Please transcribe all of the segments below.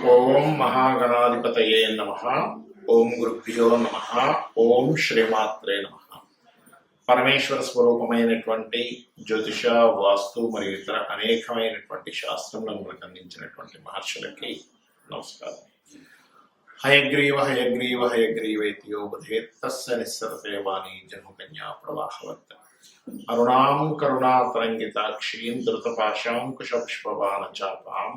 ఓం మహాగణాధిపతయే నమః. ఓం గురుభ్యో నమః. ఓం శ్రీమాత్రే నమః. పరమేశ్వర స్వరూపమైనటువంటి జ్యోతిష, వాస్తు మరియు ఇతర అనేకమైనటువంటి శాస్త్రములను మనకు అందించినటువంటి మహర్షులకి నమస్కారం. హయగ్రీవ హయగ్రీవ హయగ్రీవేతియో బధేత్ తస్య నిస్సరతే వాణి జన్మకన్యా ప్రవాహవత్. అరుణాం కరుణాతరంగితాక్షీం ధృతపాశాంకుశపుష్పబాణచాపాం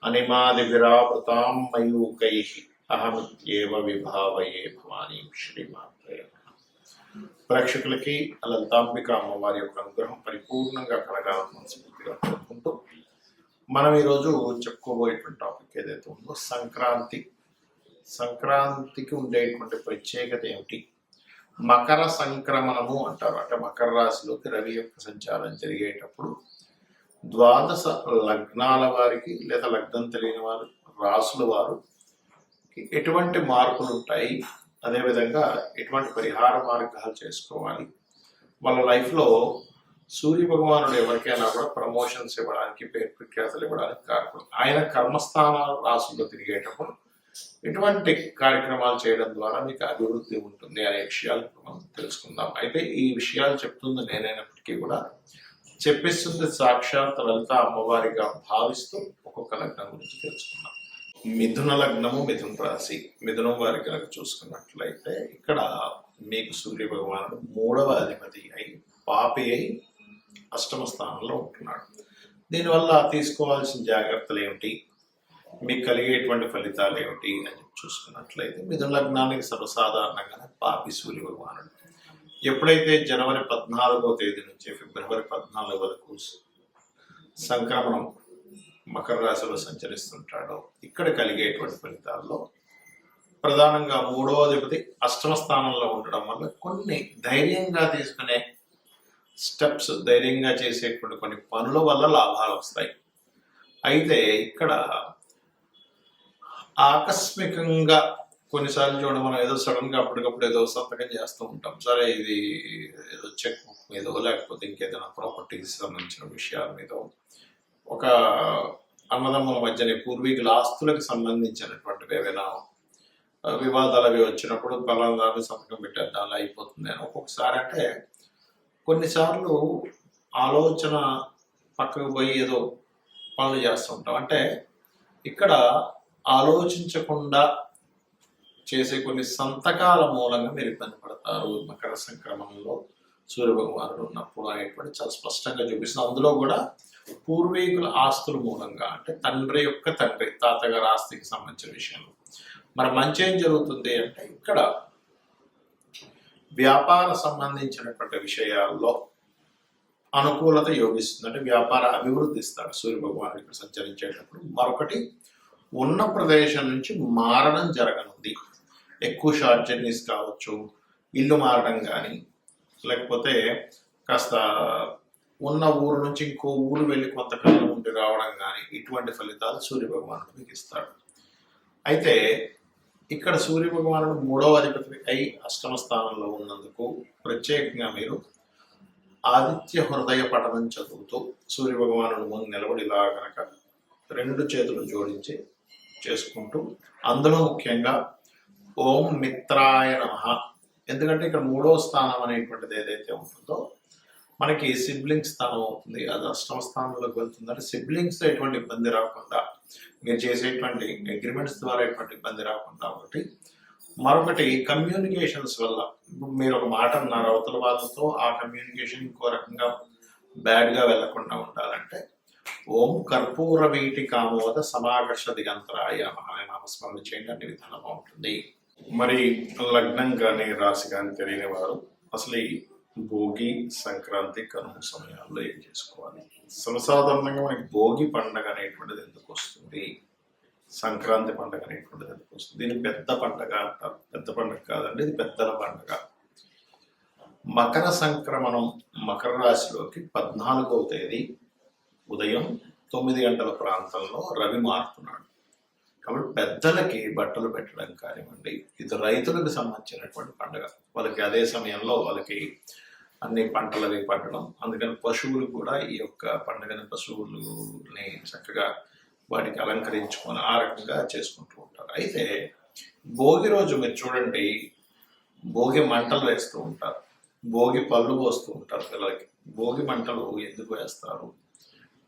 అనిమాదివిరావృతాం మయూకైః అహమిత్యేవ విభావయే భవానీం శ్రీమాత్రే నమః. ప్రేక్షకులకి లలితాంబిక అమ్మవారి యొక్క అనుగ్రహం పరిపూర్ణంగా కలగాలని మనస్ఫూర్తిగా కోరుకుంటూ మనం ఈరోజు చెప్పుకోబోయేటువంటి టాపిక్ ఏదైతే ఉందో సంక్రాంతికి ఉండేటువంటి ప్రత్యేకత ఏమిటి? మకర సంక్రమణము అంటారు. అంటే మకర రాశిలోకి రవి యొక్క సంచారం జరిగేటప్పుడు ద్వాదశ లగ్నాల వారికి లేదా లగ్నం తెలియని వారు, రాసుల వారు ఎటువంటి మార్పులు ఉంటాయి, అదేవిధంగా ఎటువంటి పరిహార మార్గాలు చేసుకోవాలి, వాళ్ళ లైఫ్లో సూర్య భగవానుడు ఎవరికైనా కూడా ప్రమోషన్స్ ఇవ్వడానికి, పేరు ప్రఖ్యాతలు ఇవ్వడానికి కారణం, ఆయన కర్మస్థాన రాసుల్లో తిరిగేటప్పుడు ఎటువంటి కార్యక్రమాలు చేయడం ద్వారా మీకు అభివృద్ధి ఉంటుంది అనే విషయాలు మనం తెలుసుకుందాం. అయితే ఈ విషయాలు చెప్తుంది నేనైనప్పటికీ కూడా చెప్పిస్తుంది సాక్షాత్ లలిత అమ్మవారిగా భావిస్తూ ఒక్కొక్క లగ్నం గురించి తెలుసుకున్నాం. మిథున లగ్నము, మిథున రాశి, మిథునం వారి కనుక చూసుకున్నట్లయితే ఇక్కడ మీకు సూర్య భగవానుడు 3వ అధిపతి అయి పాపి అయి అష్టమ స్థానంలో ఉంటున్నాడు. దీనివల్ల తీసుకోవాల్సిన జాగ్రత్తలు ఏమిటి, మీకు కలిగేటువంటి ఫలితాలు ఏమిటి అని చూసుకున్నట్లయితే మిథున లగ్నానికి సర్వసాధారణంగానే పాపి సూర్య భగవానుడు ఎప్పుడైతే జనవరి 14వ తేదీ నుంచి ఫిబ్రవరి 14 వరకు సంక్రమణం మకర రాశిలో సంచరిస్తుంటాడో ఇక్కడ కలిగేటువంటి ఫలితాల్లో ప్రధానంగా 3వ అధిపతి అష్టమ స్థానంలో ఉండడం వల్ల కొన్ని ధైర్యంగా తీసుకునే స్టెప్స్, ధైర్యంగా చేసేటువంటి కొన్ని పనుల వల్ల లాభాలు వస్తాయి. అయితే ఇక్కడ ఆకస్మికంగా కొన్నిసార్లు చూడండి, మనం ఏదో సడన్ గా అప్పటికప్పుడు ఏదో సంతకం చేస్తూ ఉంటాం. సరే ఇది ఏదో చెక్ బుక్ మీదో లేకపోతే ఇంకేదైనా ప్రాపర్టీకి సంబంధించిన విషయాల మీద, ఒక అన్నదమ్ముల మధ్యనే పూర్వీకుల ఆస్తులకు సంబంధించినటువంటివి ఏవైనా వివాదాలు అవి వచ్చినప్పుడు పలానా సంతకం పెట్టేద్దాం అలా అయిపోతుంది అని ఒక్కొక్కసారి. అంటే కొన్నిసార్లు ఆలోచన పక్కకు పోయి ఏదో పనులు చేస్తుంటాం. అంటే ఇక్కడ ఆలోచించకుండా చేసే కొన్ని సంతకాల మూలంగా మీరు ఇబ్బంది పడతారు మకర సంక్రమణంలో సూర్య భగవానుడు ఉన్నప్పుడు అనేటువంటి చాలా స్పష్టంగా చూపిస్తుంది. అందులో కూడా పూర్వీకుల ఆస్తుల మూలంగా, అంటే తండ్రి యొక్క తండ్రి, తాతగారి ఆస్తికి సంబంధించిన విషయంలో మరి మంచి ఏం జరుగుతుంది అంటే ఇక్కడ వ్యాపార సంబంధించినటువంటి విషయాల్లో అనుకూలత యోగిస్తుంది. అంటే వ్యాపార అభివృద్ధి ఇస్తాడు సూర్య భగవానుడు ఇక్కడ సంచరించేటప్పుడు. మరొకటి, ఉన్న ప్రదేశం నుంచి మారడం జరగనుంది. ఎక్కువ షార్ట్ జర్నీస్ కావచ్చు, ఇల్లు మారడం కానీ, లేకపోతే కాస్త ఉన్న ఊరు నుంచి ఇంకో ఊరు వెళ్ళి కొంతకాలం ఉండి రావడం కానీ, ఇటువంటి ఫలితాలు సూర్య భగవానుడు మీకు ఇస్తాడు. అయితే ఇక్కడ సూర్య భగవానుడు 3వ అధిపతి అయి అష్టమ స్థానంలో ఉన్నందుకు ప్రత్యేకంగా మీరు ఆదిత్య హృదయ పఠనం చదువుతూ సూర్య భగవానుడు ముందు నిలబడి ఇలా కనుక 2 చేతులు జోడించి చేసుకుంటూ, అందులో ముఖ్యంగా ఓం మిత్రాయ నమః. ఎందుకంటే ఇక్కడ 3వ స్థానం అనేటువంటిది ఏదైతే ఉంటుందో మనకి సిబ్లింగ్స్ స్థానం అవుతుంది, అది అష్టమ స్థానంలోకి వెళ్తుంది. అంటే సిబ్లింగ్స్ ఎటువంటి ఇబ్బంది రాకుండా, మీరు చేసేటువంటి అగ్రిమెంట్స్ ద్వారా ఎటువంటి ఇబ్బంది రాకుండా ఒకటి. మరొకటి, కమ్యూనికేషన్స్ వల్ల మీరు ఒక మాట అన్నారు అవతల వాళ్ళతో, ఆ కమ్యూనికేషన్ ఇంకో రకంగా బ్యాడ్గా వెళ్లకుండా ఉండాలంటే ఓం కర్పూర వీటి కామోద సమాకర్ష దిగంతరాయ అనే నామస్మరణ చేయండి, అన్ని విధాలుగా ఉంటుంది. మరి లగ్నం కానీ రాశి కానీ తెలియని వారు అసలు ఈ భోగి, సంక్రాంతి, కనుమ సమయాల్లో ఏం చేసుకోవాలి? సర్వసాధారణంగా మనకి భోగి పండగ అనేటువంటిది ఎందుకు వస్తుంది, సంక్రాంతి పండగ అనేటువంటిది ఎందుకు వస్తుంది? దీన్ని పెద్ద పండగ అంటారు. పెద్ద పండగ కాదండి, ఇది పెద్దల పండగ. మకర సంక్రమణం మకర రాశిలోకి 14వ తేదీ ఉదయం 9 గంటల ప్రాంతంలో రవి మారుతున్నాడు. కాబట్టి పెద్దలకి బట్టలు పెట్టడం కానివ్వండి, ఇది రైతులకు సంబంధించినటువంటి పండుగ. వాళ్ళకి అదే సమయంలో వాళ్ళకి అన్ని పంటలు అవి పండడం, అందుకని పశువులు కూడా ఈ యొక్క పండుగని, పశువులని చక్కగా వాటికి అలంకరించుకొని ఆ రకంగా చేసుకుంటూ ఉంటారు. అయితే భోగి రోజు మీరు చూడండి, భోగి మంటలు వేస్తూ ఉంటారు, భోగి పళ్ళు పోస్తూ ఉంటారు పిల్లలకి. భోగి మంటలు ఎందుకు వేస్తారు?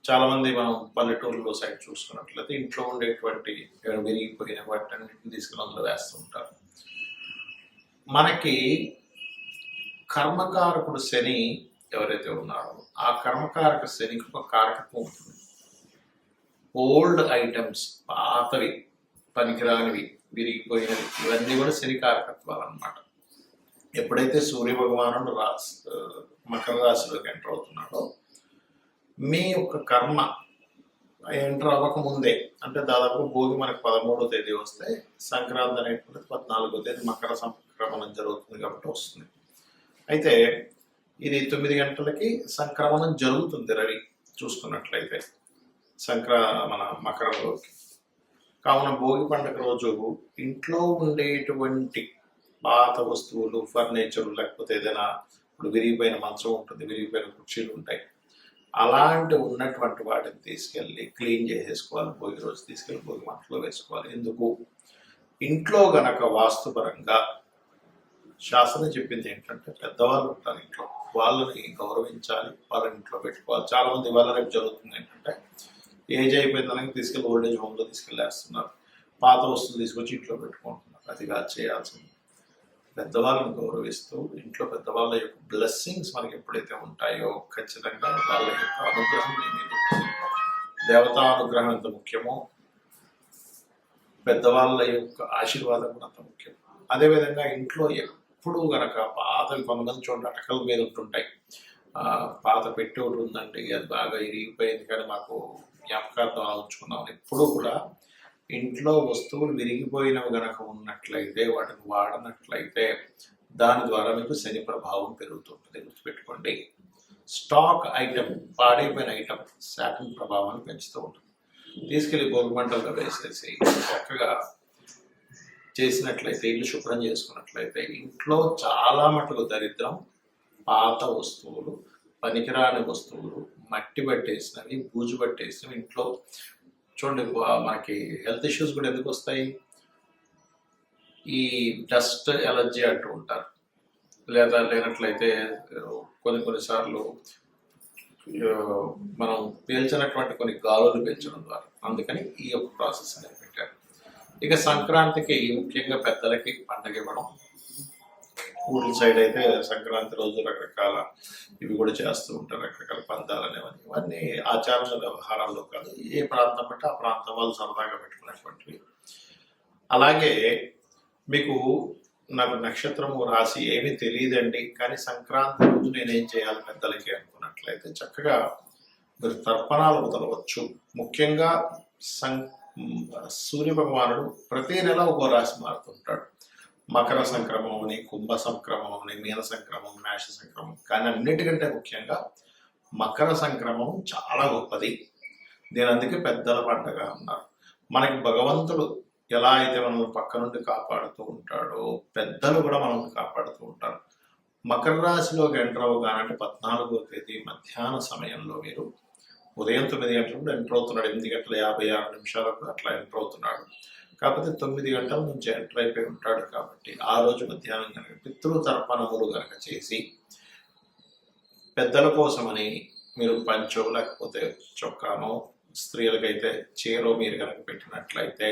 చాలా మంది మనం పల్లెటూరులో సైడ్ చూసుకున్నట్లయితే ఇంట్లో ఉండేటువంటి విరిగిపోయిన వాటిని తీసుకుని అందులో వేస్తూ ఉంటారు. మనకి కర్మకారకుడు శని ఎవరైతే ఉన్నారో ఆ కర్మకారక శనికి ఒక కారకత్వం ఉంటుంది. ఓల్డ్ ఐటమ్స్, పాతవి, పనికిరానివి, విరిగిపోయినవి, ఇవన్నీ కూడా శని కారకత్వాలు అన్నమాట. ఎప్పుడైతే సూర్య భగవానుడు మకర రాశిలోకి ఎంటర్ అవుతున్నాడో మీ యొక్క కర్మ ఎంటర్ అవ్వకముందే, అంటే దాదాపు భోగి మనకు 13వ తేదీ వస్తే సంక్రాంతి అనేటువంటిది 14వ తేదీ మకర సంక్రమణం జరుగుతుంది కాబట్టి వస్తుంది. అయితే ఇది 9 గంటలకి సంక్రమణం జరుగుతుంది రవి చూసుకున్నట్లయితే మన మకరంలోకి. కావున భోగి పండుగ రోజు ఇంట్లో ఉండేటువంటి పాత వస్తువులు, ఫర్నిచర్, లేకపోతే ఏదైనా ఇప్పుడు విరిగిపోయిన మంచం ఉంటుంది, విరిగిపోయిన కుర్చీలు ఉంటాయి, అలాంటి ఉన్నటువంటి వాటిని తీసుకెళ్ళి క్లీన్ చేసేసుకోవాలి. భోగి రోజు తీసుకెళ్ళి భోగి మంటలో వేసుకోవాలి. ఎందుకు? ఇంట్లో గనక వాస్తుపరంగా శాస్త్రం చెప్పింది ఏంటంటే పెద్దవాళ్ళు ఉంటారు ఇంట్లో, వాళ్ళని గౌరవించాలి, వాళ్ళని ఇంట్లో పెట్టుకోవాలి. చాలా మంది ఇవాళ రేపు జరుగుతుంది ఏంటంటే ఏజ్ అయిపోయిందని తీసుకెళ్ళి ఓల్డేజ్ హోమ్లో తీసుకెళ్ళేస్తున్నారు, పాత వస్తువులు తీసుకొచ్చి ఇంట్లో పెట్టుకుంటున్నారు. అది కాదు చేయాల్సింది. పెద్దవాళ్ళని గౌరవిస్తూ ఇంట్లో పెద్దవాళ్ళ యొక్క బ్లెస్సింగ్స్ మనకి ఎప్పుడైతే ఉంటాయో ఖచ్చితంగా వాళ్ళ యొక్క అనుగ్రహం దేవతా అనుగ్రహం ఎంత ముఖ్యమో పెద్దవాళ్ళ యొక్క ఆశీర్వాదం కూడా అంత ముఖ్యం. అదేవిధంగా ఇంట్లో ఎప్పుడు గనక పాతవి, కొంతమంది చూడండి అటకల మీద ఉంటుంటాయి, పాత పెట్టి ఒకటి ఉందండి, అది బాగా ఇరిగిపోయింది కానీ మాకు జ్ఞాపకార్థం ఉంచుకున్నాం. ఎప్పుడూ కూడా ఇంట్లో వస్తువులు విరిగిపోయినవి గనక ఉన్నట్లయితే, వాటిని వాడనట్లయితే దాని ద్వారా మీకు శని ప్రభావం పెరుగుతుంటుంది. గుర్తుపెట్టుకోండి. స్టాక్ ఐటమ్, పాడైపోయిన ఐటమ్ శాతం ప్రభావాన్ని పెంచుతూ ఉంటుంది. తీసుకెళ్లి భోగి మంటల్లో వేసేసి చక్కగా చేసినట్లయితే, ఇల్లు శుభ్రం చేసుకున్నట్లయితే ఇంట్లో చాలా మటుకు దరిద్రం, పాత వస్తువులు, పనికిరాని వస్తువులు, మట్టి పట్టేసినవి, బూజు పట్టేసినవి ఇంట్లో చూడండి. మనకి హెల్త్ ఇష్యూస్ కూడా ఎందుకు వస్తాయి? ఈ డస్ట్ ఎలర్జీ అంటూ ఉంటారు, లేదా లేనట్లయితే కొన్నిసార్లు మనం పీల్చినటువంటి కొన్ని గాలులు పీల్చడం ద్వారా. అందుకని ఈ యొక్క ప్రాసెస్ అనేది పెట్టారు. ఇక సంక్రాంతికి ముఖ్యంగా పెద్దలకి పండగ ఇవ్వడం. ఊర్ల సైడ్ అయితే సంక్రాంతి రోజు రకరకాల ఇవి కూడా చేస్తూ ఉంటారు, రకరకాల పందాలు అనేవన్నీ. ఇవన్నీ ఆచారాల వ్యవహారాల్లో కాదు, ఏ ప్రాంతం బట్టి ఆ ప్రాంతం వాళ్ళు సరదాగా పెట్టుకునేటువంటివి. అలాగే మీకు నాకు నక్షత్రము రాశి ఏమీ తెలియదండి, కానీ సంక్రాంతి రోజు నేనేం చేయాలి పెద్దలకి అనుకున్నట్లయితే చక్కగా మీరు తర్పణాలు వదలవచ్చు. ముఖ్యంగా సూర్య భగవానుడు ప్రతి నెల ఒక్కో రాశి మారుతుంటాడు. మకర సంక్రమం అని, కుంభ సంక్రమం అని, మీన సంక్రమం, మేష సంక్రమం. కానీ అన్నిటికంటే ముఖ్యంగా మకర సంక్రమం చాలా గొప్పది. దీని అందుకే పెద్దల పండగ అన్నారు. మనకి భగవంతుడు ఎలా అయితే మనల్ని పక్క నుండి కాపాడుతూ ఉంటాడో పెద్దలు కూడా మనల్ని కాపాడుతూ ఉంటారు. మకర రాశిలోకి ఎంటర్ అవ్వగానంటే 14వ తేదీ మధ్యాహ్న సమయంలో మీరు ఉదయం 9 గంటలకు ఎంటర్ అవుతున్నాడు. 8:56 అట్లా ఎంటర్ అవుతున్నాడు. కాకపోతే 9 గంటల నుంచి ఎంటర్ అయిపోయి ఉంటాడు కాబట్టి ఆ రోజు మధ్యాహ్నం కనుక పితృతర్పణములు కనుక చేసి పెద్దల కోసమని మీరు పంచో లేకపోతే చొక్కానో, స్త్రీలకైతే చీరో మీరు కనుక పెట్టినట్లయితే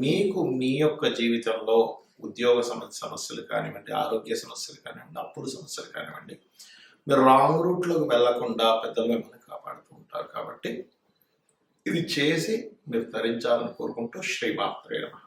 మీకు మీ యొక్క జీవితంలో ఉద్యోగ సమస్యలు కానివ్వండి, ఆరోగ్య సమస్యలు కానివ్వండి, అప్పుల సమస్యలు కానివ్వండి, మీరు రాంగ్ రూట్లోకి వెళ్లకుండా పెద్దలు మిమ్మల్ని కాపాడుతూ ఉంటారు. కాబట్టి ఇది చేసి మీరు తరించాలని కోరుకుంటూ శ్రీమాత్రే నమః.